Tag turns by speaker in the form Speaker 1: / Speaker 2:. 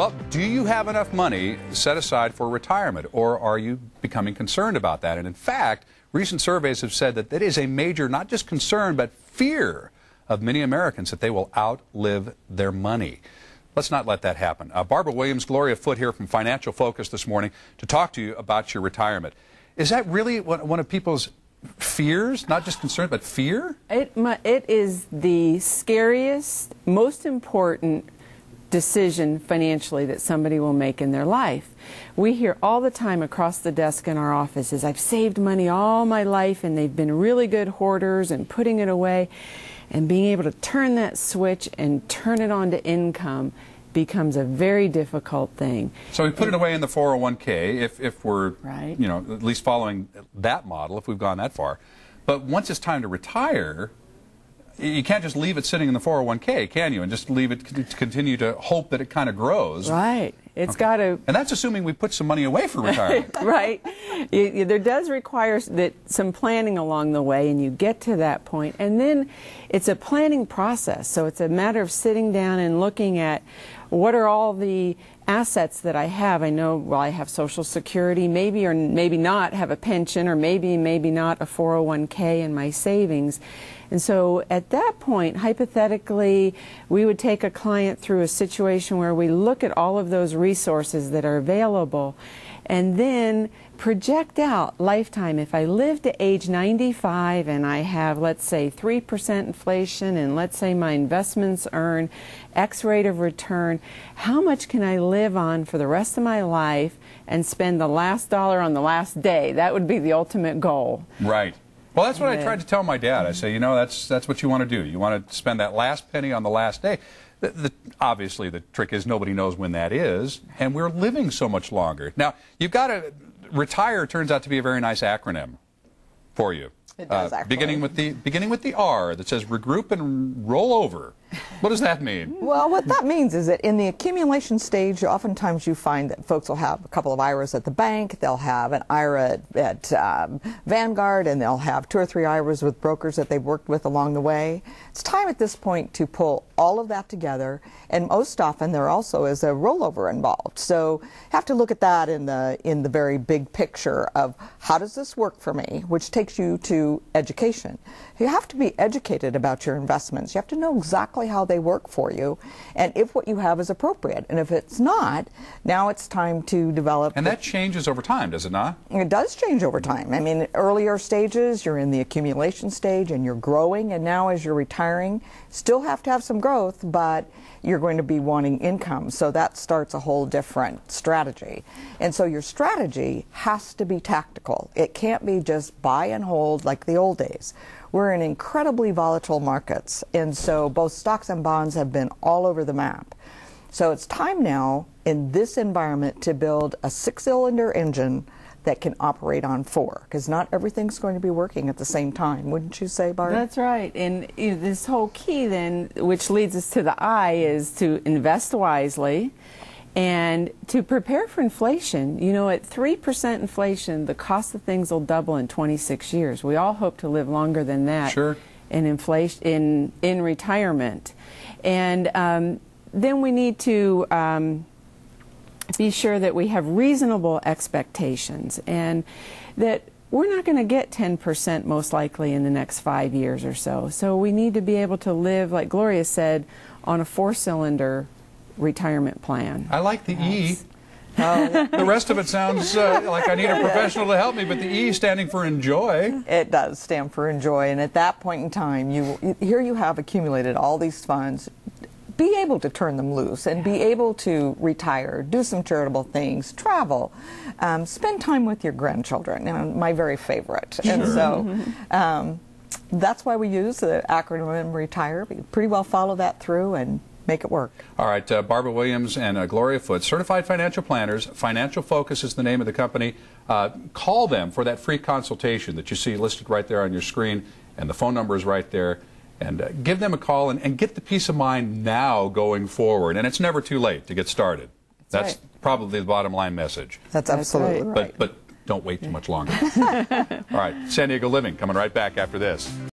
Speaker 1: Well, do you have enough money set aside for retirement, or are you becoming concerned about that? And in fact, recent surveys have said that it is a major, not just concern, but fear of many Americans that they will outlive their money. Let's not let that happen. Barbara Williams+Gloria Foote here from Financial Focus this morning to talk to you about your retirement. Is that really one of people's fears? Not just concern, but fear?
Speaker 2: It is the scariest, most important decision financially that somebody will make in their life. We hear all the time across the desk in our offices, I've saved money all my life, and they've been really good hoarders and putting it away. And being able to turn that switch and turn it on to income becomes a very difficult thing.
Speaker 1: So we put it away in the 401k if we're,
Speaker 2: right,
Speaker 1: you know, at least following that model, if we've gone that far. But once it's time to retire, you can't just leave it sitting in the 401k, can you? And just leave it to continue to hope that it kind of grows.
Speaker 2: Right. It's got to...
Speaker 1: And that's assuming we put some money away for retirement.
Speaker 2: Right. There does require some planning along the way, and you get to that point. And then it's a planning process. So it's a matter of sitting down and looking at what are all the assets that I have. I know, well, I have Social Security, maybe or maybe not have a pension, or maybe not a 401k in my savings. And so at that point, hypothetically, we would take a client through a situation where we look at all of those resources that are available and then project out lifetime. If I live to age 95 and I have, let's say, 3% inflation, and let's say my investments earn X rate of return, how much can I live on for the rest of my life and spend the last dollar on the last day? That would be the ultimate goal.
Speaker 1: Right. Well, that's what I tried to tell my dad. I say, you know, that's what you want to do. You want to spend that last penny on the last day. Obviously, the trick is nobody knows when that is, and we're living so much longer. Now, you've got to... Retire turns out to be a very nice acronym for you.
Speaker 3: It does, actually.
Speaker 1: Beginning with the R that says regroup and roll over. What does that mean?
Speaker 3: Well, what that means is that in the accumulation stage, oftentimes you find that folks will have a couple of IRAs at the bank, they'll have an IRA at Vanguard, and they'll have 2 or 3 IRAs with brokers that they've worked with along the way. It's time at this point to pull all of that together, and most often there also is a rollover involved. So you have to look at that in the very big picture of how does this work for me, which takes you to education. You have to be educated about your investments. You have to know exactly how they work for you and if what you have is appropriate. And if it's not, now it's time to develop...
Speaker 1: And that changes over time, does it not?
Speaker 3: It does change over time. I mean, earlier stages, you're in the accumulation stage and you're growing, and now as you're retiring, still have to have some growth, but you're going to be wanting income. So that starts a whole different strategy. And so your strategy has to be tactical. It can't be just buy and hold like the old days. We're in incredibly volatile markets, and so both stocks and bonds have been all over the map. So it's time now in this environment to build a 6-cylinder engine that can operate on 4, because not everything's going to be working at the same time, wouldn't you say, Barbara?
Speaker 2: That's right. And this whole key then, which leads us to the I, is to invest wisely and to prepare for inflation. You know, at 3% inflation, the cost of things will double in 26 years. We all hope to live longer than that.
Speaker 1: Sure.
Speaker 2: In inflation, in retirement. And then we need to be sure that we have reasonable expectations, and that we're not going to get 10% most likely in the next 5 years or so. So we need to be able to live, like Gloria said, on a 4-cylinder retirement plan.
Speaker 1: I like the E. The rest of it sounds like I need a professional to help me, but the E standing for enjoy.
Speaker 3: It does stand for enjoy, and at that point in time, here you have accumulated all these funds. Be able to turn them loose and be able to retire, do some charitable things, travel, spend time with your grandchildren, my very favorite.
Speaker 1: Sure.
Speaker 3: And so that's why we use the acronym RETIRE. We pretty well follow that through and make it work.
Speaker 1: All right, Barbara Williams and Gloria Foote, certified financial planners. Financial Focus is the name of the company. Call them for that free consultation that you see listed right there on your screen, and the phone number is right there. And give them a call and get the peace of mind now going forward. And it's never too late to get started. That's right. Probably the bottom line message.
Speaker 3: That's absolutely right.
Speaker 1: But don't wait too much longer. All right, San Diego Living coming right back after this.